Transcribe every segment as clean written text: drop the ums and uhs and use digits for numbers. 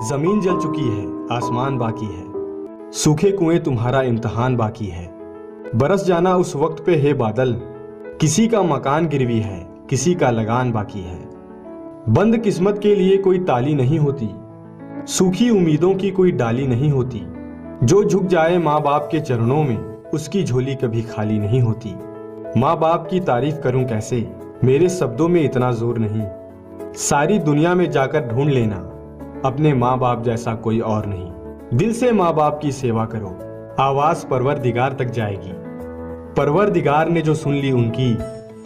जमीन जल चुकी है, आसमान बाकी है, सूखे कुएं तुम्हारा इम्तिहान बाकी है। बरस जाना उस वक्त पे है बादल, किसी का मकान गिरवी है, किसी का लगान बाकी है। बंद किस्मत के लिए कोई ताली नहीं होती, सूखी उम्मीदों की कोई डाली नहीं होती। जो झुक जाए माँ बाप के चरणों में, उसकी झोली कभी खाली नहीं होती। माँ बाप की तारीफ करूं कैसे, मेरे शब्दों में इतना जोर नहीं। सारी दुनिया में जाकर ढूंढ लेना, अपने माँ बाप जैसा कोई और नहीं। दिल से माँ बाप की सेवा करो, आवाज परवरदिगार तक जाएगी। परवरदिगार ने जो सुन ली उनकी,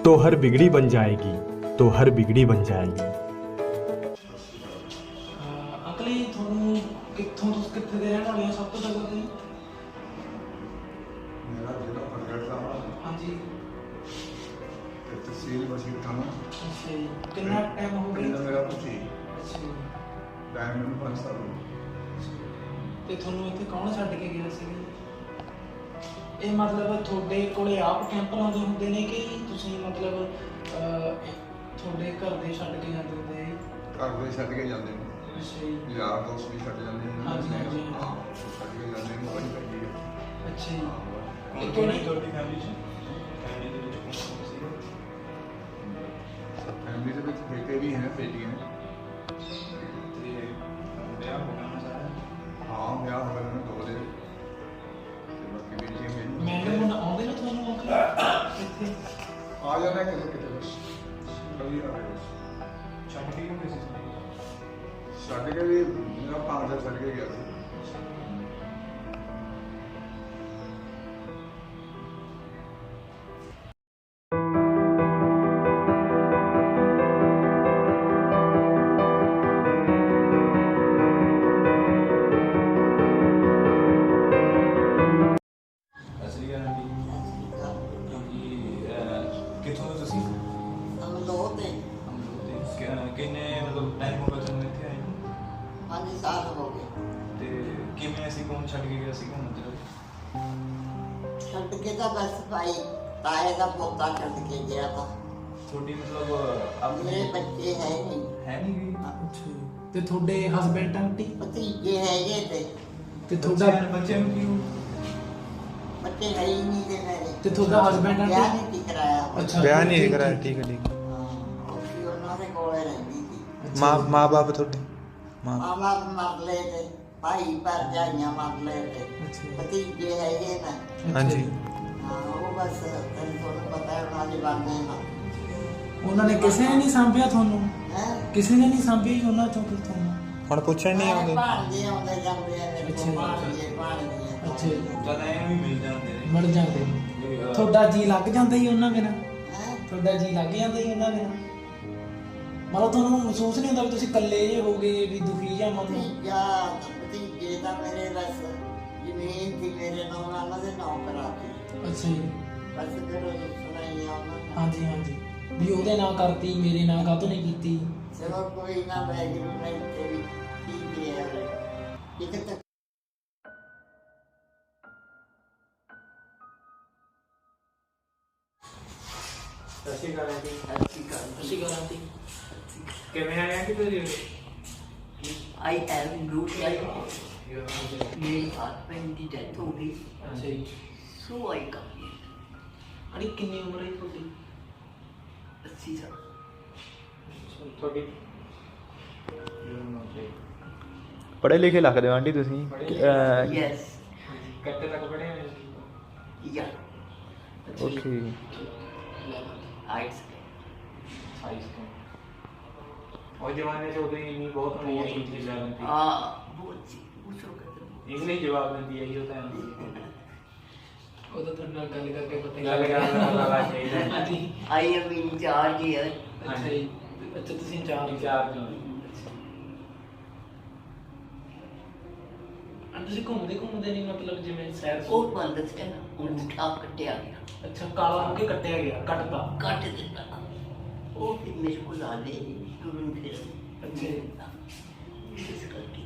तो हर बिगड़ी बन जाएगी, तो हर बिगड़ी बन जाएगी। अंकल जी ਤੁਹਾਨੂੰ ਕਿੱਥੇ ਦੇ ਰਹਿਣ ਵਾਲੇ ਹੋ? ਸਭ ਤੋਂ ਪਹਿਲਾਂ ਜੀ मेरा जिला फतेहगढ़ साहब ਹਾਂਜੀ तहसील वसील थाना ਅੱਛਾ ਜੀ ਕਿੰਨਾ ਟਾਈਮ ਹੋ पिंड ਗਿਆ? मेरा तुसी ਅੱਛਾ ਜੀ टाइम में 5 साल हो गए। ਤੇ ਤੁਹਾਨੂੰ ਇੱਥੇ ਕੌਣ ਛੱਡ ਕੇ ਗਿਆ ਸੀ? ਇਹ ਮਤਲਬ ਤੁਹਾਡੇ ਕੋਲੇ ਆਪ ਕੈਂਪ ਲਾਉਂਦੇ ਹੁੰਦੇ ਨੇ ਕਿ ਤੁਸੀਂ ਮਤਲਬ ਤੁਹਾਡੇ ਘਰ ਦੇ ਛੱਡ ਕੇ ਜਾਂਦੇ ਹੁੰਦੇ? घर दे छड़ के जाते हैं ਅੱਛਾ ਜੀ यार दोस्त भी छड़ जाते हैं। हाँ जी, हाँ जी। हाँ छड़ के जाते हैं, बड़ी पैंदी है। ਅੱਛਾ ਜੀ हाँ, ਇਹ ਕਿਹੜੀ ਤੁਹਾਡੀ ਫੈਮਿਲੀ ਚ ਫੈਮਿਲੀ ਦੇ ਵਿੱਚ ਕੌਣ ਸੀਗਾ? फैमिली के ਵਿੱਚ बेटे भी हैं, बेटी हैं। ਤੇ ਵਿਆਹ ਹੋ ਗਿਆ ਨਾ ਸਾਰਾ? हाँ ब्याह हो गए दो दे ते बाकी बेटियां मेरी ਮੈਨੂੰ ਹੁਣ ਆਉਂਦੇ ਨੇ ਤੁਹਾਨੂੰ ਅੰਕਲ ਇੱਥੇ? आ जाना है कितने कितने बस कभी आ गए ਛੱਡ ਕੇ ਕਿਉਂ ਗਏ ਸੀ? छड़ के भी मेरा भांजा छड़ के गया था। ਅਸਲੀ ਗੱਲ ਕੀ ਕਿੱਥੋਂ ਹੋ ਤੁਸੀਂ? हम लोग थे ਕਿੰਨੇ ਮਤਲਬ ਟਾਈਮ ਹੋ ਗਿਆ ਤੁਹਾਨੂੰ ਇੱਥੇ ਆਏ ਨੂੰ? 5 साल हो गए। ਤੇ ਕਿਵੇਂ ਅਸੀਂ ਕੌਣ ਛੱਡ ਕੇ ਗਿਆ ਸੀਗਾ ਮਤਲਬ? छट के तो बस भाई ताए का पोता छट के गया था। ਤੁਹਾਡੀ ਮਤਲਬ ਆਪਣੇ मेरे बच्चे है नहीं, ਹੈ ਨਹੀਂ ਗਈ? ਅੱਛਾ ਤੇ ਤੁਹਾਡੇ ਹਸਬੈਂਡ ਆਂਟੀ भतीजे है ये थे, ਤੇ ਤੁਹਾਡਾ ਬੱਚਿਆਂ ਨੂੰ ਕੀ ਹੋ? बच्चे है ही नहीं थे मेरे। ਤੇ ਤੁਹਾਡਾ ਹਸਬੈਂਡ ब्याह ਆਂਟੀ? नहीं थी कराया। ਅੱਛਾ ਵਿਆਹ ਨਹੀਂ ਕਰਾਇਆ। ਠੀਕ ਹੈ ਠੀਕ ਹੈ। हाँ, उसकी उन्होंने कोले रहती थी। ਮਾਂ ਬਾਪ ਤੁਹਾਡੇ ਮਾਂ माँ बाप मर ले थे, भाई पर जाइया मर ले थे, ਅੱਛਾ भतीजे है ये ना। ਹਾਂਜੀ हाँ, वो बस तेन थोड़ा पता है उन्होंने बनने ना ਉਹਨਾਂ ਨੇ ਕਿਸੇ ਨੇ ਨਹੀਂ ਸਾਂਭਿਆ ਤੁਹਾਨੂੰ? है। ਕਿਸੇ ਨੇ ਨਹੀਂ ਸਾਂਭੀ ਉਹਨਾਂ ਚੋਂ ਫਿਰ ਤੁਹਾਨੂੰ? ਹੁਣ ਪੁੱਛਣ ਨਹੀਂ ਆਉਂਦੇ। भाणजे आਉਂਦੇ ਜਾਂਦੇ ਆ ਮੇਰੇ ਅੱਛਾ। ਕੋਲ, भाणजे ਅੱਛਾ ਜੀ। ਜਦ ਐਂ ਵੀ ਮਿਲ ਜਾਂਦੇ ਨੇ ਮਰ ਜਾਂਦੇ ਨੇ। ਵੀ, ਤੁਹਾਡਾ ਜੀ ਲੱਗ ਜਾਂਦਾ ਹੀ ਉਹਨਾਂ ਬਿਨਾਂ? ਹੈ। ਤੁਹਾਡਾ ਜੀ ਲੱਗ ਜਾਂਦਾ ਹੀ ਉਹਨਾਂ ਬਿਨਾਂ? ਮਤਲਬ ਤੁਹਾਨੂੰ ਮਹਿਸੂਸ ਨਹੀਂ ਹੁੰਦਾ ਵੀ ਤੁਸੀਂ ਇਕੱਲੇ ਜੇ ਹੋ ਗਏ, ਵੀ ਦੁਖੀ ਜਾਂ ਮਨ ਨੂੰ? ਭਤੀਜੇ ਦਾ ਮੇਰੇ ਬਸ ਜ਼ਮੀਨ ਸੀ ਮੇਰੇ ਨਾਲ, ਉਹਨਾਂ ਦੇ ਨਾਂ ਕਰਾਤੀ। ਅੱਛਾ ਜੀ ਬਸ ਫਿਰ ਸੁਣਾਈਆਂ ਉਹਨਾਂ ਨੇ। ਹਾਂਜੀ ਹਾਂਜੀ ਵੀ ਉਹਦੇ ਨਾਂ ਕਰਤੀ, ਮੇਰੇ ਨਾਂ ਕਾਹਤੋਂ ਨਹੀਂ ਕੀਤੀ? ਚਲੋ ਕੋਈ ਨਾ, ਵੈਗਰੂ ਨਹੀਂ ਤੇ ਵੀ ਕੀ ਹੈ ਇੱਕ ਤੱਕ ਸੱਚੀ ਗੱਲ ਹੈ ਕਿ ਅੱਛੀ ਗੱਲ ਅਸੀਂ ਗਾਰੰਟੀ ਕਿਵੇਂ ਆਇਆ ਕਿ ਤੁਸੀਂ ਆਈ ਐਮ ਲੂਟ ਲਾਈਕ ਮੇਰੇ ਹਸਬੈਂਡ ਦੀ ਡੈਥ ਹੋ ਗਈ, ਅੱਛਾ ਜੀ। ਸੋ ਆਈ ਕਾ ਅੜੀ ਕਿੰਨੀ ਉਮਰ ਹੈ ਤੁਹਾਡੀ? 80 ਸਾਲ। ਤੁਹਾਡੀ ਪੜ੍ਹੇ ਲਿਖੇ ਲੱਗਦੇ ਹੋ ਆਂਟੀ ਤੁਸੀਂ। ਯੈਸ ਕੱਟੇ ਤੱਕ ਪੜ੍ਹੇ ਹੋਏ? ਯਾ ਓਕੇ ਆਈਟਸ ਸਾਈਜ਼ ਤੋਂ ਉਹ ਜਮਾਨੇ ਚ ਉਦੋਂ ਹੀ ਇੰਨੀ ਬਹੁਤ ਨਹੀਂ ਹੈ ਇੰਗਲਿਸ਼ ਜਵਾਬ ਦਿੰਦੀ ਆ ਬਹੁਤ ਸੀ ਪੁੱਛੋ ਕਰਦੇ ਇੰਗਲਿਸ਼ ਜਵਾਬ ਦਿੰਦੀ ਹੈ ਜੀ ਉਹ ਤਾਂ ਉਹ ਤਾਂ ਤੁਹਾਡੇ ਨਾਲ ਗੱਲ ਕਰਕੇ ਪਤਾ ਗੱਲ ਕਰਨ ਦਾ ਪਤਾ ਲੱਗ ਚਾਹੀਦਾ ਹੈ। ਹਾਂਜੀ I am in charge here. ਅੱਛਾ ਜੀ। ਅੱਛਾ ਤੁਸੀਂ ਚਾਰ ਵਿਚਾਰ ਜੋ ਤੁਸੀਂ ਘੁੰਮਦੇ ਨਹੀਂ ਮਤਲਬ ਜਿਵੇਂ ਸੈਰ ਉਹ ਬੰਦ ਸੀ ਨਾ, ਉਹ ਠਾਕ ਕੱਟਿਆ ਗਿਆ, ਅੱਛਾ ਕਾਲਾ ਹੋ ਕੇ ਕੱਟਿਆ ਗਿਆ, ਕੱਟਤਾ? ਕੱਟ ਦਿੱਤਾ। ਉਹ ਫਿਰ ਮੇਰੇ ਕੋਲ ਆ ਗਏ ਤੁਰਨ ਫਿਰ। ਅੱਛਾ ਜੀ। ਇਸ ਕਰਕੇ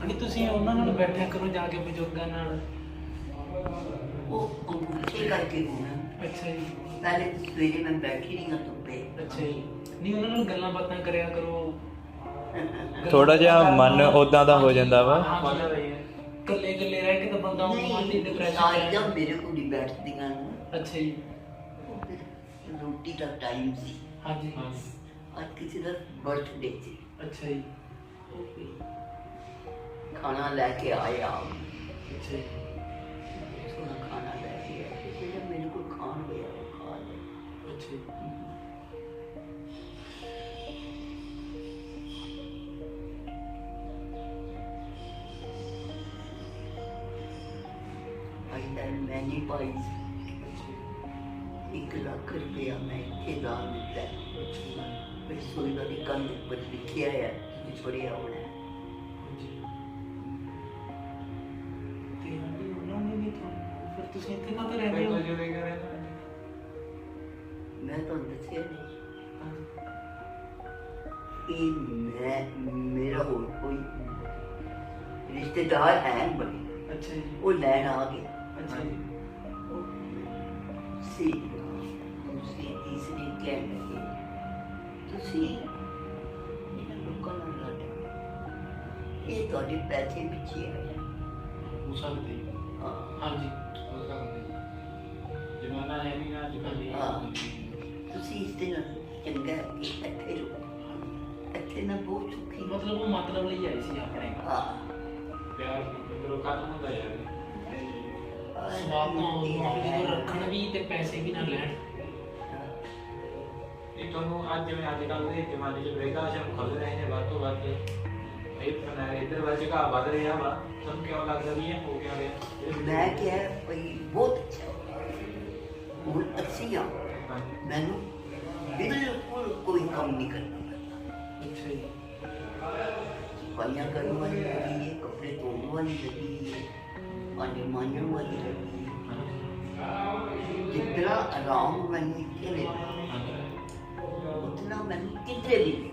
ਅਣੀ ਤੁਸੀਂ ਉਹਨਾਂ ਨਾਲ ਬੈਠਿਆ ਕਰੋ ਜਾ ਕੇ ਬਜ਼ੁਰਗਾਂ ਨਾਲ। वो अंगूठे करके होना। ਅੱਛਾ ਜੀ पहले सवेरे मैं बैठी रही हूँ धुप्पे। ਅੱਛਾ ਜੀ ਨਹੀਂ ਉਹਨਾਂ ਨਾਲ ਗੱਲਾਂ ਬਾਤਾਂ ਕਰਿਆ ਕਰੋ ਥੋੜਾ ਜਿਹਾ ਮਨ ਉਦਾਂ ਦਾ ਹੋ ਜਾਂਦਾ ਵਾ। ਕੱਲੇ ਕੱਲੇ ਰਹਿ ਕੇ ਤਾਂ ਬੰਦਾ ਮਨ ਦੀ ਡਿਪਰੈਸ਼ਨ ਸਾਰੀਆਂ ਮੇਰੇ ਕੋਲ ਨਹੀਂ ਬੈਠਦੀਆਂ ਨੇ। ਅੱਛਾ ਜੀ ਉਹ ਫਿਰ ਰੋਟੀ ਦਾ ਟਾਈਮ ਸੀ। ਹਾਂਜੀ ਅੱਜ ਕਿਸੇ ਦਾ ਬਰਥਡੇ ਸੀ। ਅੱਛਾ ਜੀ ਖਾਣਾ ਲੈ ਕੇ ਆਇਆ। ਅੱਛਾ ਜੀ ਸੋਹਣਾ ਖਾਣਾ ਲੈ ਕੇ ਆਇਆ। ਜਿਹੜਾ ਮੇਰੇ ਕੋਲ ਖਾਣ ਹੋਇਆ ਉਹ ਖਾ ਲਿਆ। ਅੱਛਾ ਜੀ मैं नहीं पाई। 1 लाख रुपया मैं इतने दान दिता है। रसोई वाली कंध पर लिखिया है पढ़िया होना है। ਤੇ ਆਂਟੀ ਉਹਨਾਂ ਨੇ ਵੀ ਤੁਹਾਨੂੰ ਫਿਰ ਤੁਸੀਂ ਇੱਥੇ ਕਾਹਤੋਂ ਰਹਿੰਦੇ ਹੋ मैं तो दसिया नहीं कि मैं मेरा और कोई रिश्तेदार है बड़े ਅੱਛਾ ਜੀ वो लैन आ गया। ਅੱਛਾ ਜੀ सी दूसरी तीसरी कहने लगे तुसी इन्हां लोकां नाल लड़ ये तुहाडे पैसे पिछे आए। ਹੋ ਸਕਦੇ ਜੀ। हाँ ਹਾਂਜੀ ਹੋ ਸਕਦੇ ਜਮਾਨਾ ਹੈ ਨਹੀਂ ਅੱਜ ਕੱਲ੍ਹ हाँ तुसी इस दिन चंगा है कि इत्थे रहो। इत्थे ना बहुत सुखी। ਮਤਲਬ ਉਹ ਮਤਲਬ ਲਈ ਆਏ ਸੀ ਆਪਣੇ हाँ ਪਿਆਰ ਜਦੋਂ ਖਤਮ ਹੁੰਦਾ ਯਾਰ ਸਵਾਦ ਨਾ ਜਦੋਂ ਰੱਖਣ ਵੀ ਤੇ ਪੈਸੇ ਵੀ ਨਾ ਲੈਣ ਇਹ ਤੁਹਾਨੂੰ ਅੱਜ ਜਿਵੇਂ ਅੱਜ ਕੱਲ੍ਹ ਦੇ ਜ਼ਮਾਨੇ 'ਚ ਬ੍ਰਿਧ-ਆਸ਼ਰਮ ਖੁੱਲ੍ਹ ਰਹੇ ਨੇ ਵੱਧ ਤੋਂ ਵੱਧ ਇਹ ਇੱਧਰ ਵੱਲ ਝੁਕਾਅ ਵੱਧ ਰਿਹਾ ਵਾ ਤੁਹਾਨੂੰ ਕਿਉਂ ਲੱਗਦਾ ਵੀ ਇਹ ਹੋ ਗਿਆ मैं क्या भाई बहुत अच्छा हूँ 80 हाँ मैनू बिल्कुल कोई काम नहीं करना पैंदा। ਅੱਛਾ ਜੀ सफाइयाँ करने वाली लगी है, कपड़े धोने वाली लगी है, भांडे मांजने वाली लगी है। जितना आराम मैंने इतने मिलता उतना मैंने कितने भी नहीं।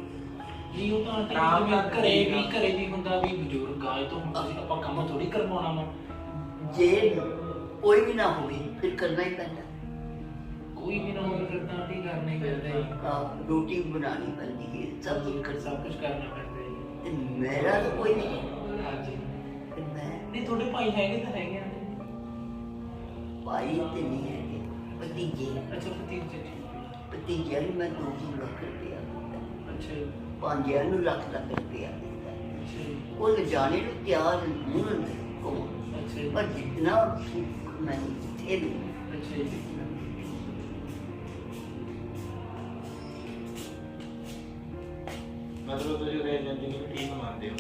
ਨਹੀਂ ਉਹ ਤਾਂ ਆਂਟੀ ਜਿਵੇਂ ਘਰੇ ਵੀ ਹੁੰਦਾ ਵੀ ਬਜ਼ੁਰਗ ਆਏ ਤੋਂ ਹੁਣ ਤੁਸੀਂ ਆਪਾਂ ਕੰਮ ਥੋੜੀ ਕਰਵਾਉਣਾ ਵਾ जे कोई भी ना हो फिर करना ही पैंदा। ਕੋਈ ਵੀ ਨਾ ਹੋਵੇ ਫਿਰ ਤਾਂ ਆਂਟੀ ਕਰਨਾ ਹੀ ਪੈਂਦਾ ਜੀ रोटी बनानी पैंदी है, सब कुछ कर ਸਭ ਕੁਝ ਕਰਨਾ ਪੈਂਦਾ ਜੀ ते मेरा तो कोई नहीं ਹਾਂਜੀ ते मैं ਨਹੀਂ ਤੁਹਾਡੇ ਭਾਈ ਹੈਗੇ ਤਾਂ ਹੈਗੇ ਆ भाई ते नहीं है भतीजे ਅੱਛਾ ਭਤੀਜੇ ਜੀ भतीजे नूं मैं 2 लाख रुपया दिता, ਅੱਛਾ ਜੀ भांजिया नूं लाख रुपया दिता। ਅੱਛਾ ਜੀ वो ले जाने को तैयार नहीं होंदे कोल, ਅੱਛਾ ਜੀ पर जितना सुख मैंने थे ਅੱਛਾ ਜੀ ਮਤਲਬ ਤੁਸੀਂ ਉਹਦੇ ਏਜੰਟੀ ਨੂੰ ਠੀਕ ਮੰਨਦੇ ਹੋ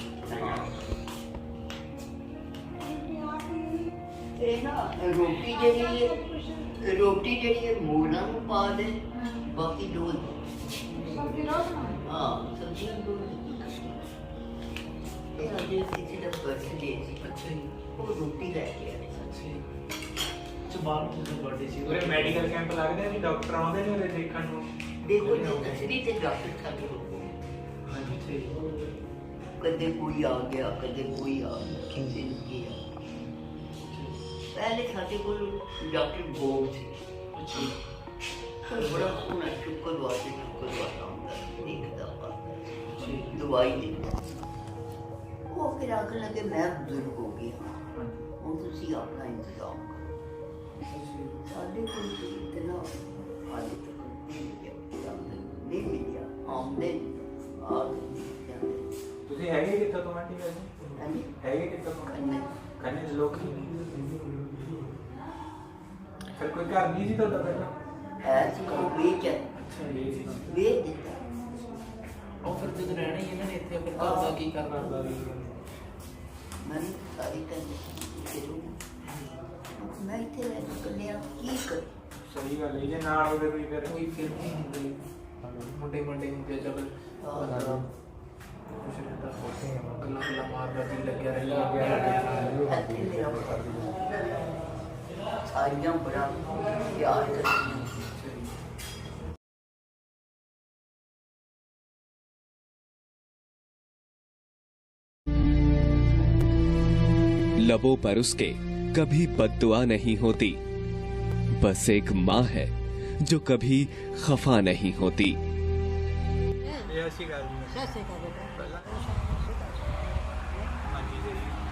ते ना रोटी जेह्ड़ी है मूलां नूं पा दे, बाकी डोल हाँ सब्जियां डोल ते अज किसी दा बर्थडे सी, ਅੱਛਾ ਜੀ वो रोटी लैके आए। ਅੱਛਾ ਜੀ ਬਾਹਰ ਤੋਂ ਬਰਥਡੇ ਸੀ ਉਰੇ ਮੈਡੀਕਲ ਕੈਂਪ ਲੱਗਦੇ ਵੀ ਡਾਕਟਰ ਆਉਂਦੇ ਨੇ ਉਰੇ ਦੇਖਣ ਨੂੰ देखो जी असली ते डॉक्टर साडे कोल ਹਾਂਜੀ ਅੱਛਾ ਜੀ कदे कोई आ गया कदे कोई आ गया किसी ने किया। पहले साडे कोल डॉक्टर बोल सी, ਅੱਛਾ ਜੀ बड़ा सोहना शुक्रवार आउंदा देखदा पांदा ਅੱਛਾ ਜੀ दवाई देता। वो फिर आखन लगे मैं बुजुर्ग हो गया हूँ तुसी अपना इंतजाम करो। साडे कोल तो इतना हाले तक नहीं मिलिया आमदन आ ਤੁਸੀਂ ਹੈਗੇ ਕਿੱਥੋਂ ਤੋਂ ਆਂਟੀ ਵੈਸੇ ਹੈਗੇ ਕਿੱਥੋਂ ਤੋਂ ਕੰਨੇ ਦੇ ਲੋਕ ਫਿਰ ਕੋਈ ਘਰ ਨਹੀਂ ਸੀ ਤੁਹਾਡਾ ਪਹਿਲਾਂ ऐसी को बेच ਅੱਛਾ ਜੀ बेच देता। ਉਹ ਫਿਰ ਜਦੋਂ ਰਹਿਣਾ ਹੀ ਇਹਨਾਂ ਨੇ ਇੱਥੇ ਫਿਰ ਘਰ ਦਾ ਕੀ ਕਰਨਾ मैं सारी कर मैं इतने रह कन्या की कर ਸਹੀ ਗੱਲ ਹੈ ਜੇ ਨਾਲ ਹੋਵੇ ਕੋਈ ਫਿਰ ਕੋਈ ਫਿਰ ਨਹੀਂ ਹੁੰਦੇ ਮੁੰਡੇ ਹੁੰਦੇ ਜਦ ਕੁਛ ਰਹਿੰਦਾ ਗੱਲਾਂ ਮਾਰਦਾ ਕੀ ਲੱਗਿਆ ਰਹਿੰਦਾ ऐसे मेरा सारियां बड़ा प्यार करती लबों पर उसके कभी बद्दुआ नहीं होती, बस एक माँ है जो कभी खफा नहीं होती। ਇਹ ਅਸੀਂ ਗੱਲ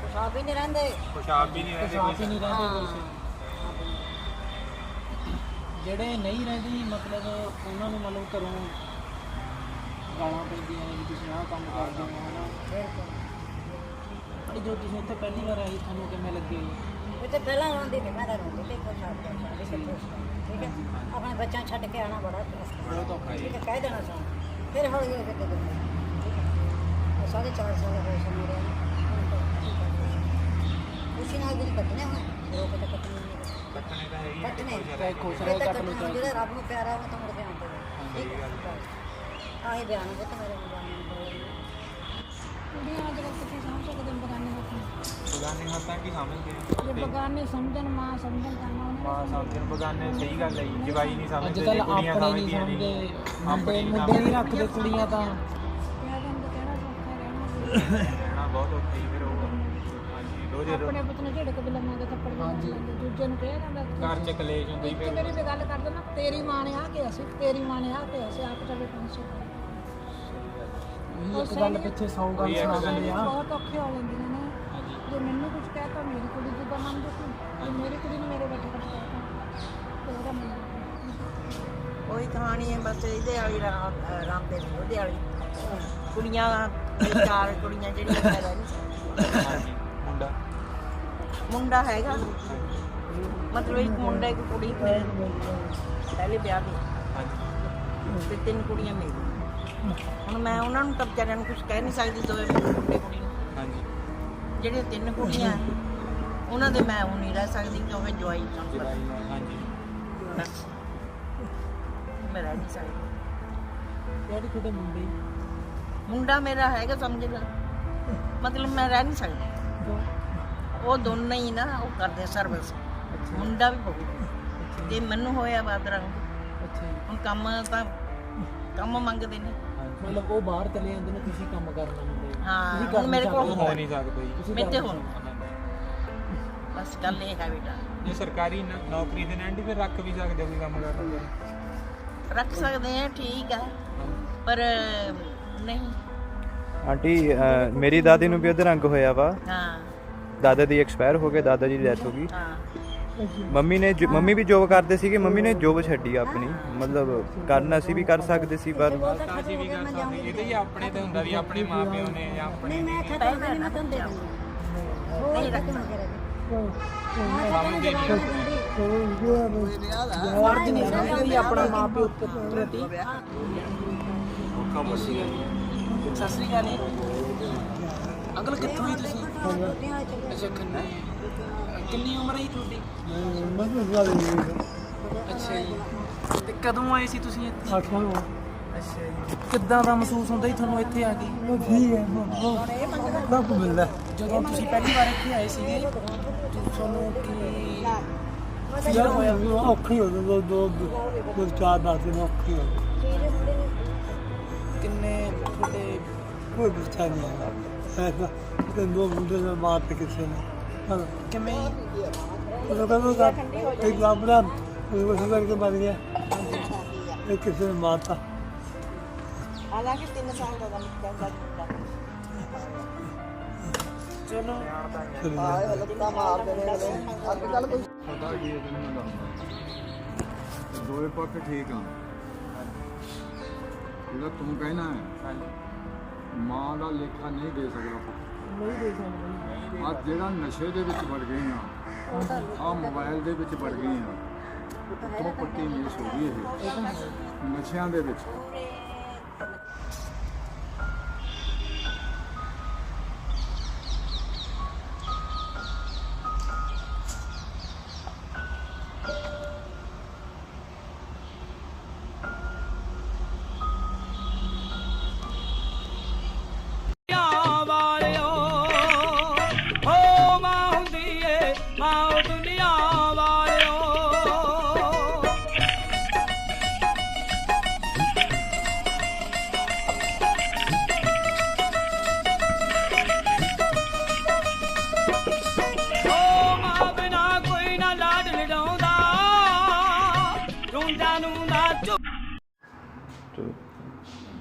ਖੁਸ਼ਹਾਲ ਵੀ ਨਹੀਂ ਰਹਿੰਦੇ ਖੁਸ਼ਹਾਲ ਵੀ ਨਹੀਂ ਰਹਿੰਦੇ ਸਾਥ ਹੀ ਨਹੀਂ ਰਹਿੰਦੇ ਕੁਛ। ਜਿਹੜੇ ਨਹੀਂ ਰਹਿੰਦੇ ਮਤਲਬ ਉਹਨਾਂ ਨੂੰ ਮਤਲਬ ਘਰੋਂ ਗਾਲਾਂ ਪੈਂਦੀਆਂ ਨੇ ਵੀ ਤੁਸੀਂ ਆਹ ਕੰਮ ਕਰਦੇ ਹੋ ਹਨਾ। ਅਰੇ ਜੋ ਤੁਸੀਂ ਇੱਥੇ ਪਹਿਲੀ ਵਾਰ ਆਏ ਤੁਹਾਨੂੰ ਕਿਵੇਂ ਲੱਗੇ? ਇਹ ਤੇ ਪਹਿਲਾਂ ਰੋਂਦੀ ਨਹੀਂ, ਮੈਂ ਤਾਂ ਰੋਂਦੀ ਤੇ ਖੁਸ਼ਹਾਲ ਠੀਕ ਹੈ। ਆਪਣੇ ਬੱਚਿਆਂ ਛੱਡ ਕੇ ਆਉਣਾ ਬੜਾ ਔਖਾ ਠੀਕ ਹੈ, ਕਹਿ ਦੇਣਾ ਸਾਨੂੰ ਫਿਰ ਹੌਲੀ ਹੌਲੀ ਕਰਕੇ ਦਿੰਦੇ ਠੀਕ ਹੈ। 4.5 ਸਾਲ ਹੋਏ ਸੀ ਮੇਰੇ ਉਸੇ ਨਾਲ ਦਿਨ ਕੱਟਣੇ ਹੁਣ ਰੋਕ ਤੇ ਕੱਟਣੇ ਤਾਂ ਹੈ ਹੀ ਕੱਟਣੇ ਚਾਹੇ ਖੁਸ਼ ਰਹੇ ਕੱਟ ਲਓ ਚਾਹੇ ਜਿਹੜਾ ਰੱਬ ਨੂੰ ਪਿਆਰਾ ਉਹ ਤਾਂ ਮੁੜ ਕੇ ਆਉਂਦੇ ਠੀਕ ਹੈ। ਆਹੀ ਬਿਆਨ ਹੋ ਤੇ ਮੇਰੇ ਕੁੜੀਆਂ ਅੱਜ ਕੱਲ੍ਹ ਕਿੱਥੇ ਸਮਝ ਸਕਦੇ ਬਗਾਨੇ ਹੱਥ ਬਗਾਨੇ ਹੱਥਾਂ ਕੀ ਸਮਝਦੇ ਜੇ ਬਗਾਨੇ ਸਮਝਣ ਮਾਂ ਸਮਝਣ ਤਾਂ ਮਾਂ ਸਮਝਣ ਬਗਾਨੇ ਸਹੀ ਗੱਲ ਹੈ ਜੀ। ਜਵਾਈ ਨਹੀਂ ਅੱਜ ਸਮਝਦੇ ਕੱਲ ਕੁੜੀਆਂ ਆਪਣੇ ਨਹੀਂ ਸਮਝਦੀਆਂ ਸਮਝਦੇ ਨਹੀਂ। ਮੁੰਡੇ ਮੁੰਡੇ ਨਹੀਂ ਰੱਖਦੇ ਕੁੜੀਆਂ ਤਾਂ ਕਹਿ ਦਿੰਦੇ ਕਿਹੜਾ ਸੌਖਾ ਰਹਿਣਾ ਰਹਿਣਾ ਬਹੁਤ ਔਖਾ ਹੀ ਫਿਰ ਉਹ ਹਾਂਜੀ ਰੋਜ਼ ਆਪਣੇ ਪੁੱਤ ਨੂੰ ਝੜਕ ਵੀ ਲਵਾਂਗੇ ਥੱਪੜ ਵੀ ਲਾਂਗੇ ਦੂਜੇ ਨੂੰ ਕਹਿ ਦਿੰਦਾ ਘਰ ਚ ਕਲੇਸ਼ ਹੁੰਦਾ ਹੀ ਇੱਕ ਫਿਰ ਮੇਰੀ ਵੀ ਗੱਲ ਕਰ ਦਿੰਦਾ ਤੇਰੀ ਮਾਂ ਨੇ ਆ ਕੇ ਅਸੀਂ ਤੇਰੀ ਮਾਂ ਨੇ ਆ ਕੇ ਅਸੀਂ ਆਪ ਚਲੇ 500 ਉਹੀ ਇੱਕ ਗੱਲ ਪਿੱਛੇ 100 ਗੱਲ ਸੁਣਾ ਦਿੰਦੇ ਆ। ਬਹੁਤ ਔਖੇ ਹੋ ਜਾਂਦੀਆਂ ਨੇ ਜੇ ਮੈਨੂੰ ਕੁਝ ਕਹਿਤਾ ਮੇਰੀ ਕੁੜੀ ਦੀ ਤਾਂ ਮੰਨ ਜੂਗੀ ਜੇ ਮੇਰੀ ਕੁੜੀ ਨੇ ਮੇਰੇ ਬੈਠੇ ਕੁਝ ਕਹਿਤਾ ਤੇ ਉਹਦਾ ਮੰਨ ਜੂਗੀ। ਉਹੀ ਕਹਾਣੀ ਹੈ ਬਸ ਇਹਦੇ ਵਾਲੀ ਰਾਮ ਦੇ ਉਹਦੇ ਵਾਲੀ ਕੁੜੀਆਂ ਚਾਰ ਕੁੜੀਆਂ ਜਿਹੜੀਆਂ ਮੈਂ ਰਹਿ ਹਾਂਜੀ ਮੁੰਡਾ ਮੁੰਡਾ ਹੈਗਾ ਮਤਲਬ ਇੱਕ ਮੁੰਡਾ ਇੱਕ ਕੁੜੀ ਮੇਰੇ ਪਹਿਲੇ ਵਿਆਹ ਦੀ ਹਾਂਜੀ ਤੇ 3 ਕੁੜੀਆਂ ਮੇਰੀ। ਹੁਣ ਮੈਂ ਉਹਨਾਂ ਨੂੰ ਤਾਂ ਵਿਚਾਰਿਆਂ ਨੂੰ ਕੁਝ ਕਹਿ ਨਹੀਂ ਸਕਦੀ ਦੋਵੇਂ ਮੁੰਡੇ ਕੁੜੀ ਨੂੰ। ਹਾਂਜੀ ਜਿਹੜੀਆਂ 3 ਕੁੜੀਆਂ ਉਹਨਾਂ ਦੇ ਮੈਂ ਉਹ ਨਹੀਂ ਰਹਿ ਸਕਦੀ ਕਿਉਂਕਿ ਜਵਾਈ ਜਵਾਈ ਹਾਂਜੀ ਬਸ ਮੈਂ ਰਹਿ ਨਹੀਂ ਸਕਦੀ। ਕਿਹੜੀ ਤੁਹਾਡੇ ਮੁੰਡੇ ਮੁੰਡਾ ਮੇਰਾ ਹੈਗਾ ਸਮਝ ਲੈ ਮਤਲਬ ਮੈਂ ਰਹਿ ਨਹੀਂ ਸਕਦੀ। ਉਹ ਦੋਨੋਂ ਹੀ ਨਾ ਉਹ ਕਰਦੇ ਸਰਵਿਸ ਮੁੰਡਾ ਵੀ ਬਹੁਤ ਤੇ ਮੈਨੂੰ ਹੋਇਆ ਬਾਦਰਾਂ ਅੱਛਾ ਜੀ। ਹੁਣ ਕੰਮ ਮੰਗਦੇ ਨੇ ਮਤਲਬ ਉਹ ਬਾਹਰ ਚਲੇ ਜਾਂਦੇ ਨੇ ਤੁਸੀਂ ਕੰਮ ਕਰਨਾ ਹੁੰਦਾ ਹਾਂ, ਤੁਸੀਂ ਕਰ ਹੁਣ ਮੇਰੇ ਕੋਲ ਹੋ ਨਹੀਂ ਸਕਦਾ ਜੀ ਤੁਸੀਂ ਮੈਂ ਤੇ ਕਰ ਹੁਣ ਬਸ ਗੱਲ ਇਹ ਹੈ ਬੇਟਾ ਜੇ ਸਰਕਾਰੀ ਨੌਕਰੀ ਦੇ ਨਾਲ ਫਿਰ ਰੱਖ ਵੀ ਸਕਦੇ ਹੋ ਕੋਈ ਕੰਮ ਕਰਦਾ ਰੱਖ ਸਕਦੇ ਆ ਠੀਕ ਹੈ ਪਰ ਨਹੀਂ ਆਂਟੀ ਮੇਰੀ ਦਾਦੀ ਨੂੰ ਵੀ ਅਧਰੰਗ ਹੋਇਆ ਵਾ। ਹਾਂ ਦਾਦਾ ਦੀ ਐਕਸਪਾਇਰ ਹੋ ਗਏ, ਦਾਦਾ ਜੀ ਦੀ ਡੈਥ ਹੋ ਗਈ। ਹਾਂ ਮੰਮੀ ਵੀ ਜੋਬ ਕਰਦੇ ਸੀਗੇ, ਮੰਮੀ ਨੇ ਜੋਬ ਛੱਡੀ ਆਪਣੀ। ਮਤਲਬ ਕਰਨਾ ਸੀ ਵੀ ਕਰ ਸਕਦੇ ਸੀ ਪਰ ਤਾਂ ਅਸੀਂ ਵੀ ਕਰ ਸਕਦੇ ਇਹ ਤਾਂ ਜੀ ਆਪਣੇ ਤੇ ਹੁੰਦਾ ਵੀ ਆਪਣੇ ਮਾਪਿਓ ਨੇ ਜਾਂ ਆਪਣੇ ਮੈਂ ਖਤਮ ਨਹੀਂ ਮੈਂ ਤੁਹਾਨੂੰ ਦੇ ਦੂੰਗੀ ਨਹੀਂ ਰੱਖ ਸਮਝਦੇ ਨਹੀਂ ਫਰਜ਼ ਨਹੀਂ ਸਮਝਦੇ ਵੀ ਆਪਣਾ ਮਾਂ ਪਿਓ ਪ੍ਰਤੀ। ਸਤਿ ਸ੍ਰੀ ਅਕਾਲ ਜੀ। ਅੰਕਲ ਕਿੱਥੋਂ ਹੀ ਤੁਸੀਂ? ਅੱਛਾ ਖੰਨੇ। ਕਿੰਨੀ ਉਮਰ ਹੈ ਤੁਹਾਡੀ? ਅੱਛਾ ਜੀ। ਤੇ ਕਦੋਂ ਆਏ ਸੀ ਤੁਸੀਂ ਇੱਥੇ? 8 ਸਾਲ ਹੋ। ਅੱਛਾ ਜੀ। ਕਿੱਦਾਂ ਦਾ ਮਹਿਸੂਸ ਹੁੰਦਾ ਜੀ ਤੁਹਾਨੂੰ ਇੱਥੇ ਆ ਕੇ? ਠੀਕ ਹੈ ਰੱਬ ਮਿਲਦਾ। ਜਦੋਂ ਤੁਸੀਂ ਪਹਿਲੀ ਵਾਰ ਇੱਥੇ ਆਏ ਸੀਗੇ ਤੁਹਾਨੂੰ ਕੀ ਫੀਲ ਹੋਇਆ? ਔਖੀ ਹੋ ਗਈ ਦੋ 4-10 ਦਿਨ ਔਖੀ ਹੋ ਗਈ। ਕਿੰਨੇ ਤੁਹਾਡੇ ਕੋਈ ਪੁੱਛਾ ਨਹੀਂ ਆਇਆ ਐਸਾ ਕਿ 2 ਮੁੰਡੇ ਨੇ ਮਾਰ ਤੇ ਕਿਸੇ ਨੇ ਪਰ ਕਿਵੇਂ? ਉਹ ਕਹਿੰਦਾ ਇੱਕ ਲਾਪੜਾ ਉਹ ਕਰਕੇ ਮਰ ਗਿਆ ਇਹ ਕਿਸੇ ਨੇ ਮਾਰਤਾ। ਹਾਲਾਂਕਿ 3 ਸਾਲ ਦਾ ਮੁੰਡਾ ਚਲੋ ਪਤਾ ਕੀ ਹੈ ਤੈਨੂੰ ਮੈਂ ਦੱਸਦਾ ਦੋਵੇਂ ਪੱਖ ਠੀਕ ਆ ਜਿਹੜਾ ਤੂੰ ਕਹਿਣਾ ਹੈ ਮਾਂ ਦਾ ਲੇਖਾ ਨਹੀਂ ਦੇ ਸਕਦਾ ਨਹੀਂ ਦੇ ਸਕਦੇ। ਆ ਜਿਹੜਾ ਨਸ਼ੇ ਦੇ ਵਿੱਚ ਵੜ ਗਏ ਆ ਮੋਬਾਈਲ ਦੇ ਵਿੱਚ ਵੜ ਗਏ ਆ ਉੱਤੋਂ ਪੱਟੀ ਮਿਸ ਹੋ ਗਈ ਇਹ ਨਸ਼ਿਆਂ ਦੇ ਵਿੱਚ।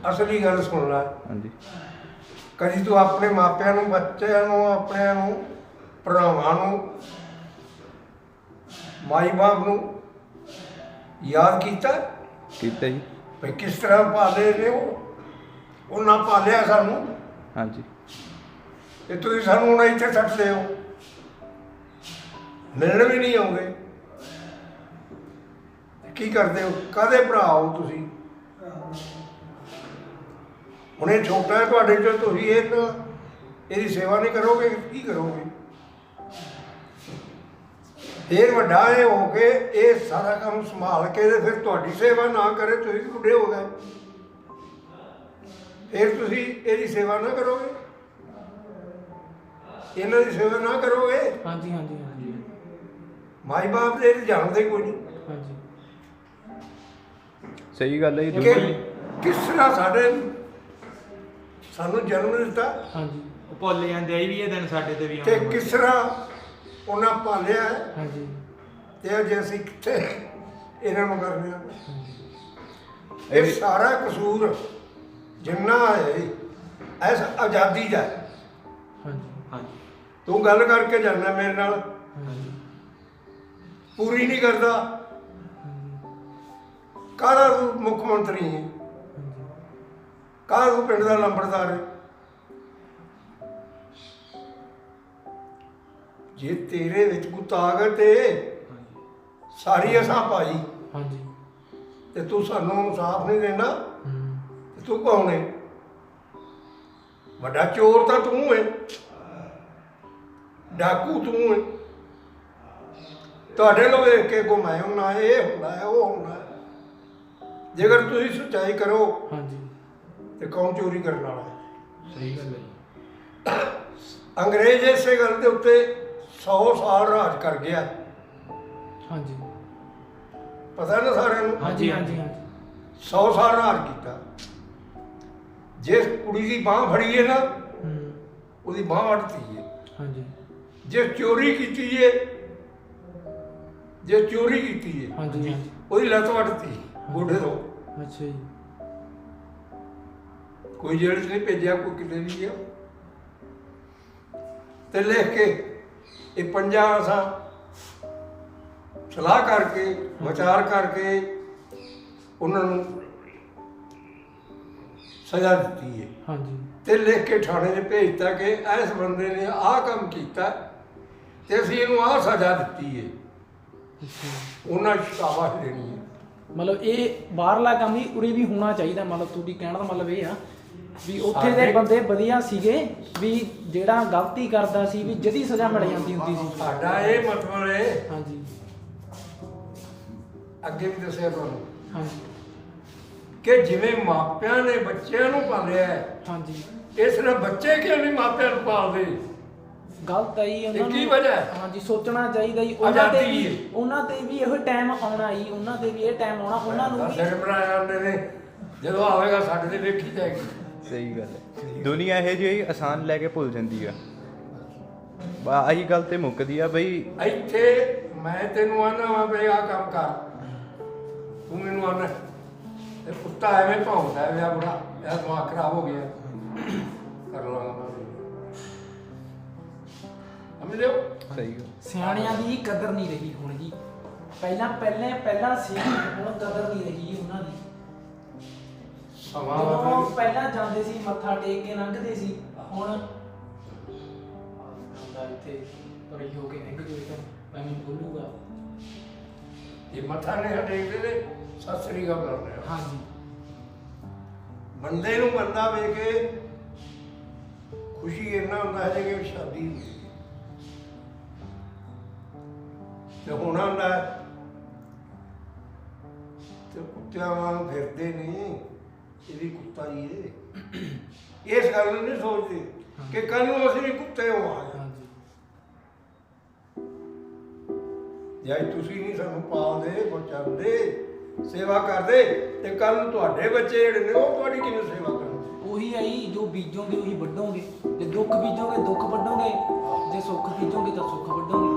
ਅਸਲੀ ਗੱਲ ਸੁਣ ਲੈ। ਹਾਂਜੀ। ਕਦੀ ਤੂੰ ਆਪਣੇ ਮਾਪਿਆਂ ਨੂੰ, ਬੱਚਿਆਂ ਨੂੰ, ਆਪਣਿਆਂ ਨੂੰ, ਭਰਾਵਾਂ ਨੂੰ, ਮਾਈ ਬਾਪ ਨੂੰ ਯਾਦ ਕੀਤਾ ਜੀ। ਵੀ ਕਿਸ ਤਰ੍ਹਾਂ ਪਾਲੇ ਨੇ ਉਹਨਾਂ ਪਾਲਿਆ ਸਾਨੂੰ। ਹਾਂਜੀ। ਤੇ ਤੁਸੀਂ ਸਾਨੂੰ ਹੁਣ ਇੱਥੇ ਛੱਡਦੇ ਹੋ, ਮਿਲਣ ਵੀ ਨਹੀਂ ਆਉਂਦੇ। ਕੀ ਕਰਦੇ ਹੋ? ਕਾਹਦੇ ਭਰਾ ਹੋ ਤੁਸੀਂ? ਹੁਣ ਇਹ ਛੋਟਾ ਹੈ ਤੁਹਾਡੇ ਚੋਂ, ਤੁਸੀਂ ਇਹਦੀ ਸੇਵਾ ਨਹੀਂ ਕਰੋਗੇ, ਕੀ ਕਰੋਗੇ? ਫਿਰ ਵੱਡਾ ਇਹ ਹੋ ਕੇ ਇਹ ਸਾਰਾ ਕੰਮ ਸੰਭਾਲ ਕੇ ਤੇ ਫਿਰ ਤੁਹਾਡੀ ਸੇਵਾ ਨਾ ਕਰੇ, ਤੁਸੀਂ ਬੁੱਢੇ ਹੋ ਗਏ, ਫਿਰ ਤੁਸੀਂ ਇਹਦੀ ਸੇਵਾ ਨਾ ਕਰੋਗੇ, ਇਹਨਾਂ ਦੀ ਸੇਵਾ ਨਾ ਕਰੋਗੇ। ਹਾਂਜੀ ਹਾਂਜੀ ਹਾਂਜੀ। ਮਾਈ ਬਾਪ ਦੇ ਜਾਣਦੇ ਕੋਈ ਨਹੀਂ। ਹਾਂਜੀ, ਸਹੀ ਗੱਲ ਹੈ ਜੀ। ਕਿ ਕਿਸ ਤਰ੍ਹਾਂ ਸਾਨੂੰ ਜਨਮ ਦਿੱਤਾ। ਹਾਂਜੀ। ਉਹ ਭੁੱਲ ਜਾਂਦੇ ਆ ਵੀ ਇਹ ਦਿਨ ਸਾਡੇ ਤੇ ਵੀ ਤੇ ਕਿਸ ਤਰ੍ਹਾਂ ਉਹਨਾਂ ਪਾਲਿਆ। ਹਾਂਜੀ। ਤੇ ਅੱਜ ਅਸੀਂ ਕਿੱਥੇ ਇਹਨਾਂ ਨੂੰ ਕਰਨੇ ਆ। ਇਹ ਸਾਰਾ ਕਸੂਰ ਜਿੰਨਾ ਹੈ ਇਸ ਆਜ਼ਾਦੀ ਦਾ। ਹਾਂਜੀ ਹਾਂਜੀ। ਤੂੰ ਗੱਲ ਕਰਕੇ ਜਾਂਦਾ ਮੇਰੇ ਨਾਲ, ਪੂਰੀ ਨਹੀਂ ਕਰਦਾ। ਕਾਹਦਾ ਤੂੰ ਮੁੱਖ ਮੰਤਰੀ ਹੈ? ਕਾਹਦਾ ਤੂੰ ਪਿੰਡ ਦਾ ਲੰਬੜਦਾਰ ਹੈ? ਜੇ ਤੇਰੇ ਵਿੱਚ ਕੋਈ ਤਾਕਤ ਹੈ ਸਾਰੀ ਅਸਾਂ ਪਾਈ, ਹਾਂਜੀ, ਤੇ ਤੂੰ ਸਾਨੂੰ ਇਨਸਾਫ ਨਹੀਂ ਦੇਣਾ, ਤੇ ਤੂੰ ਕੌਣ ਹੈ? ਵੱਡਾ ਚੋਰ ਤਾਂ ਤੂੰ ਹੈ, ਡਾਕੂ ਤੂੰ ਹੈ। ਤੁਹਾਡੇ ਲੋਕ ਵੇਖ ਕੇ ਘੁਮਾਏ ਹੁੰਦਾ, ਇਹ ਹੁੰਦਾ ਹੈ, ਉਹ ਹੁੰਦਾ ਹੈ। ਜੇਕਰ ਤੁਸੀਂ ਸੱਚਾਈ ਕਰੋ, ਹਾਂਜੀ, ਤੇ ਕੌਣ ਚੋਰੀ ਕਰਨ ਵਾਲਾ ਹੈ? ਸਹੀ ਗੱਲ ਹੈ। ਅੰਗਰੇਜ਼ ਇਸੇ ਗੱਲ ਦੇ ਉੱਤੇ 100 ਸਾਲ ਰਾਜ ਕਰ ਗਿਆ। ਹਾਂਜੀ, ਪਤਾ ਨਾ ਸਾਰਿਆਂ ਨੂੰ? ਹਾਂਜੀ ਹਾਂਜੀ ਹਾਂਜੀ। 100 ਸਾਲ ਰਾਜ ਕੀਤਾ। ਜੇ ਕੁੜੀ ਦੀ ਬਾਂਹ ਫੜੀ ਹੈ ਨਾ, ਉਹਦੀ ਬਾਂਹ ਵੱਢਤੀ ਹੈ। ਹਾਂਜੀ। ਜੇ ਚੋਰੀ ਕੀਤੀ ਹੈ, ਜੇ ਚੋਰੀ ਕੀਤੀ ਹੈ, ਹਾਂਜੀ ਹਾਂਜੀ, ਉਹਦੀ ਲੱਤ ਵੱਢਤੀ ਗੋਡੇ ਤੋਂ। ਅੱਛਾ ਜੀ। ਕੋਈ ਜੇਲ੍ਹ 'ਚ ਨਹੀਂ ਭੇਜਿਆ, ਕੋਈ ਕਿਤੇ ਨਹੀਂ ਗਿਆ। ਤੇ ਲਿਖ ਕੇ ਇਹ ਪੰਜਾਂ ਅਸਾਂ ਸਲਾਹ ਕਰਕੇ, ਵਿਚਾਰ ਕਰਕੇ ਉਹਨਾਂ ਨੂੰ ਸਜ਼ਾ ਦਿੱਤੀ ਹੈ। ਹਾਂਜੀ। ਤੇ ਲਿਖ ਕੇ ਥਾਣੇ 'ਚ ਭੇਜਤਾ ਕਿ ਇਸ ਬੰਦੇ ਨੇ ਆਹ ਕੰਮ ਕੀਤਾ ਤੇ ਅਸੀਂ ਇਹਨੂੰ ਆਹ ਸਜ਼ਾ ਦਿੱਤੀ ਹੈ। ਉਹਨਾਂ ਸ਼ਾਬਾਸ਼ ਦੇਣੀ ਹੈ। ਮਤਲਬ ਇਹ ਬਾਹਰਲਾ ਕੰਮ ਹੀ ਉਰੇ ਵੀ ਹੋਣਾ ਚਾਹੀਦਾ। ਮਤਲਬ ਤੁਹਾਡੀ ਕਹਿਣ ਦਾ ਮਤਲਬ ਇਹ ਆ ਵੀ ਉੱਥੇ ਦੇ ਬੰਦੇ ਵਧੀਆ ਸੀਗੇ, ਵੀ ਜਿਹੜਾ ਗਲਤੀ ਕਰਦਾ ਸੀ ਵੀ ਜਦੀ ਸਜ਼ਾ ਮਿਲ ਜਾਂਦੀ ਹੁੰਦੀ ਸੀ। ਸਾਡਾ ਇਹ ਮਤਲਬ ਹੈ, ਹਾਂਜੀ, ਅੱਗੇ ਵੀ ਦੱਸਿਆ ਤੁਹਾਨੂੰ, ਹਾਂਜੀ, ਕਿ ਜਿਵੇਂ ਮਾਪਿਆਂ ਨੇ ਬੱਚਿਆਂ ਨੂੰ ਪਾਲਿਆ ਹੈ, ਹਾਂਜੀ, ਇਸ ਤਰ੍ਹਾਂ ਬੱਚੇ ਕਿਉਂ ਨਹੀਂ ਮਾਪਿਆਂ ਨੂੰ ਪਾਲਦੇ? ਗਲਤ ਹੈ ਜੀ। ਉਹਨਾਂ ਕੀ ਨੂੰ ਵਜ੍ਹਾ ਹੈ? ਹਾਂਜੀ ਸੋਚਣਾ ਚਾਹੀਦਾ ਜੀ। ਉਹਨਾਂ ਤੇ ਵੀ ਇਹੋ ਟਾਈਮ ਆਉਣਾ ਜੀ, ਉਹਨਾਂ ਤੇ ਵੀ ਇਹ ਟਾਈਮ ਆਉਣਾ। ਉਹਨਾਂ ਨੂੰ ਵੀ ਸਿਰ ਬਣਾਇਆ ਉਹਨੇ ਨੇ, ਜਦੋਂ ਆਵੇਗਾ ਸਾਡੇ ਤੇ ਵੇਖੀ ਜਾਏਗੀ। ਸਹੀ ਗੱਲ ਹੈ। ਦੁਨੀਆ ਇਹ ਜਿਹੀ ਆਸਾਨ ਲੈ ਕੇ ਭੁੱਲ ਜਾਂਦੀ ਆ। ਆਹੀ ਗੱਲ ਤੇ ਮੁੱਕਦੀ ਆ ਬਈ। ਇੱਥੇ ਮੈਂ ਤੈਨੂੰ ਆਨਾ ਵਾ ਬਈ ਆਹ ਕੰਮ ਕਰ, ਤੂੰ ਮੈਨੂੰ ਆਨਾ ਤੇ ਕੁੱਤਾ ਐਵੇਂ ਭੌਂਕਦਾ ਹੈ, ਵਿਆਹ ਬੁੜਾ ਇਹ ਦਿਮਾਗ ਖਰਾਬ ਹੋ ਗਿਆ, ਕਰ ਲਾਂਗਾ ਮੈਂ। ਸਮਝ ਲਿਓ? ਸਹੀ ਗੱਲ। ਸਿਆਣਿਆਂ ਦੀ ਕਦਰ ਨਹੀਂ ਰਹੀ ਹੁਣ ਜੀ। ਪਹਿਲਾਂ ਸੀ, ਹੁਣ ਕਦਰ ਨਹੀਂ ਰਹੀ ਉਹਨਾਂ ਦੀ। ਜਦੋਂ ਪਹਿਲਾਂ ਜਾਂਦੇ ਸੀ ਮੱਥਾ ਟੇਕ ਕੇ ਲੰਘਦੇ ਸੀ, ਹੁਣ ਇੱਥੇ ਪਰੇ ਹੋ ਕੇ ਲੰਘ ਜਾਵੇ ਤਾਂ ਮੈਂ ਬੋਲੂਗਾ। ਇਹ ਮੱਥਾ ਨਹੀਂ ਟੇਕਦੇ ਨੇ, ਸਤਿ ਸ੍ਰੀ ਅਕਾਲ ਕਰਦੇ ਆ। ਹਾਂਜੀ। ਬੰਦੇ ਨੂੰ ਬੰਦਾ ਵੇਖ ਕੇ ਖੁਸ਼ੀ ਇੰਨਾ ਹੁੰਦਾ ਹੈ ਕਿ ਸ਼ਾਦੀ ਹੁੰਦੀ ਹੈ ਤੇ ਹੋਣਾ ਹੁੰਦਾ ਤੇ ਕੁੱਤਿਆਂ ਵਾਂਗ ਫਿਰਦੇ ਨੇ। ਇਹਦੀ ਕੁੱਤਾ ਹੀ ਹੈ। ਇਸ ਗੱਲ ਨੂੰ ਨਹੀਂ ਸੋਚਦੇ ਕਿ ਕੱਲ ਨੂੰ ਅਸੀਂ ਵੀ ਕੁੱਤੇ ਹੋਵਾਂਗੇ। ਜੇ ਤੁਸੀਂ ਨਹੀਂ ਸਾਨੂੰ ਪਾਲਦੇ, ਬਚਾਉਂਦੇ, ਸੇਵਾ ਕਰਦੇ, ਤੇ ਕੱਲ ਨੂੰ ਤੁਹਾਡੇ ਬੱਚੇ ਜਿਹੜੇ ਨੇ ਉਹ ਤੁਹਾਡੀ ਕਿਵੇਂ ਸੇਵਾ ਕਰਨਗੇ? ਉਹੀ ਆਈ ਜੋ ਬੀਜੋਗੇ ਉਹੀ ਵੱਢੋਗੇ। ਜੇ ਦੁੱਖ ਬੀਜੋਗੇ ਦੁੱਖ ਵੱਢੋਗੇ, ਜੇ ਸੁੱਖ ਬੀਜੋਗੇ ਤਾਂ ਸੁੱਖ ਵੱਢੋਗੇ।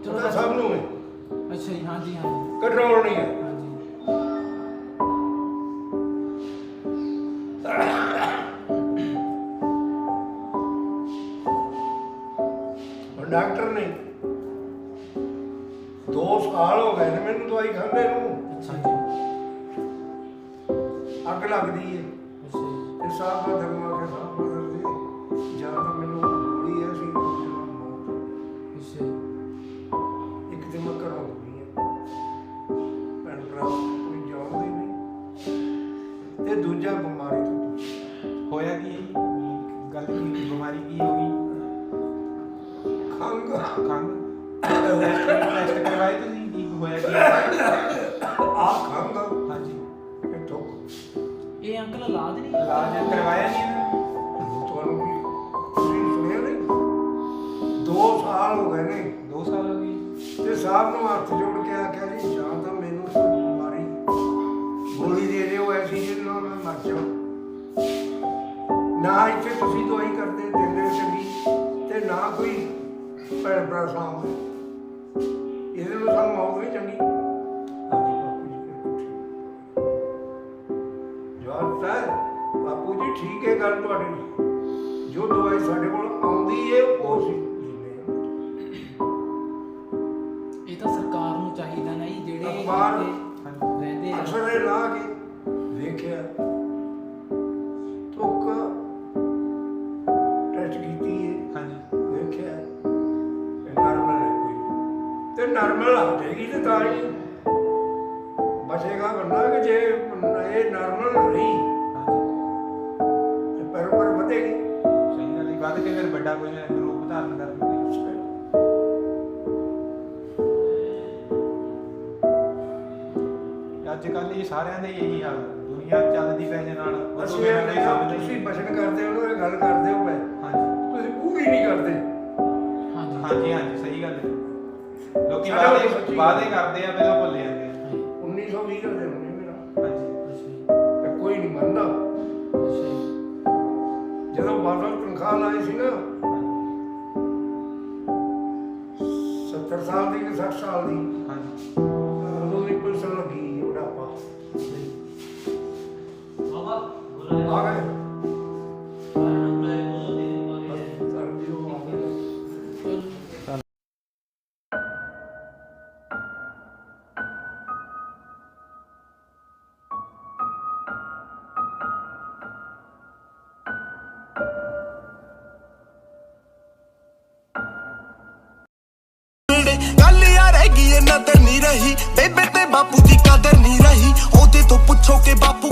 ਚਲੋ ਸਭ ਨੂੰ ਹੈ। ਅੱਛਾ ਜੀ। ਹਾਂਜੀ ਹਾਂਜੀ। ਕੰਟਰੋਲ ਨਹੀਂ ਹੈ। ਹਾਂਜੀ। डॉक्टर ने 2 साल हो गए ने मैनू दवाई खांदे नूं। अग लगदी है ते साफ बदल में के साफ बदल दी जां तो मैनू गोली है सी एक दिन मैं घरों गई भैन भरा कोई जाणदे नहीं ते दूजा बीमारी तो होया की गल की बीमारी की होगी? खंघ टेस्ट करवाए तुसीं की होया की? आ खंघ हाँ जी ते ठोक ਇਹ ਅੰਕਲ ਇਲਾਜ ਨਹੀਂ इलाज करवाया नहीं इन्होंने? ਤੁਹਾਨੂੰ ਕੀ ਤੁਸੀਂ ਸੁਣਿਆ ਨਹੀਂ 2 ਸਾਲ ਹੋ ਗਏ ਨੇ 2 साल हो गए ਤੇ ਸਾਹਿਬ ਨੂੰ ਹੱਥ ਜੋੜ ਕੇ ਆਖਿਆ ਜੀ ਜਾਂ ਤਾਂ ਮੈਨੂੰ ਕੋਈ ਬਿਮਾਰੀ ਗੋਲੀ ਦੇ ਦਿਓ ਐਸੀ ਜਿਹਦੇ ਨਾਲ ਮੈਂ ਮਰ ਜਾਵਾਂ ਨਾ ਇੱਥੇ ਤੁਸੀਂ ਦਵਾਈ ਕਰਦੇ ਦਿੰਦੇ ਚੰਗੀ ਤੇ ਨਾ ਕੋਈ ਭੈਣ ਭਰਾ ਸਾਹਮਣੇ ਇਹਦੇ ਨੂੰ ਸਾਨੂੰ ਮੌਤ ਵੀ ਚੰਗੀ ਜਵਾਬ ਸਾਹਿਬ ਬਾਪੂ ਜੀ ਠੀਕ ਹੈ ਗੱਲ ਤੁਹਾਡੀ ਜੋ ਦਵਾਈ ਸਾਡੇ ਕੋਲ ਆਉਂਦੀ ਹੈ ਉਹ ਸੀ ਇਹ ਤਾਂ ਸਰਕਾਰ ਨੂੰ ਚਾਹੀਦਾ ਨਾ ਜੀ ਜਿਹੜੇ ਅਖਬਾਰ ਰਹਿੰਦੇ ਆ ਅਸਰੇ ਲਾ ਕੇ ਵੇਖਿਆ ਤੁਕ ਟੈਸਟ ਕੀਤੀ ਹੈ ਹਾਂਜੀ ਵੇਖਿਆ ਨਾਰਮਲ ਹੈ ਕੋਈ ਤੇ ਨਾਰਮਲ ਆ ਜਾਏਗੀ ਤੇ ਤਾਂ ਹੀ ਬਚੇਗਾ ਬੰਦਾ ਕਿ ਜੇ ਇਹ ਨਾਰਮਲ ਰਹੀ ਤੇ ਪਰ ਵਧੇਗੀ ਸਹੀ ਗੱਲ ਹੈ ਵੱਧ ਕੇ ਫਿਰ ਵੱਡਾ ਕੋਈ ਰੂਪ ਧਾਰਨ ਕਰ ਲੂਗੀ ਅੱਜ ਕੱਲ੍ਹ ਇਹ ਸਾਰਿਆਂ ਦਾ ਹੀ ਇਹੀ ਹਾਲ ਦੁਨੀਆ ਚੱਲਦੀ ਪੈਸੇ ਨਾਲ ਅਸੀਂ ਤੁਸੀਂ ਬਚਨ ਕਰਦੇ ਹੋ ਨਾ ਗੱਲ ਕਰਦੇ ਹੋ ਪਏ ਹਾਂਜੀ ਤੁਸੀਂ ਪੂਰੀ ਨਹੀਂ ਕਰਦੇ ਹਾਂਜੀ ਹਾਂਜੀ ਸਹੀ ਗੱਲ ਹੈ ਲੋਕੀ ਸਾਡਾ ਵਾਅਦੇ ਸੱਚੀ ਵਾਅਦੇ ਕਰਦੇ ਆ ਪਹਿਲਾਂ ਭੁੱਲ ਜਾਂਦੇ ਆ 1920 ਦਾ ਜਨਮ ਹੈ ਮੇਰਾ ਹਾਂਜੀ ਤੇ ਕੋਈ ਨਹੀਂ ਮੰਨਦਾ ਜਦੋਂ ਬਾਦਲ ਤਨਖਾਹ ਲਾਈ ਸੀ ਨਾ 70 ਸਾਲ ਦੀ ਕਿ 60 ਸਾਲ ਦੀ ਹਾਂਜੀ ਉਦੋਂ ਵੀ ਪੈਨਸ਼ਨ ਲੱਗੀ ਬੁਢਾਪਾ ਆ ਗਏ ਗੱਲ ਯਾਰ ਹੈਗੀ ਨਜ਼ਰ ਨਹੀਂ ਰਹੀ ਬੇਬੇ ਤੇ ਬਾਪੂ ਦੀ ਕਦਰ ਨਹੀਂ ਰਹੀ ਉਹਦੇ ਤੋਂ ਪੁੱਛੋ ਕਿ ਬਾਪੂ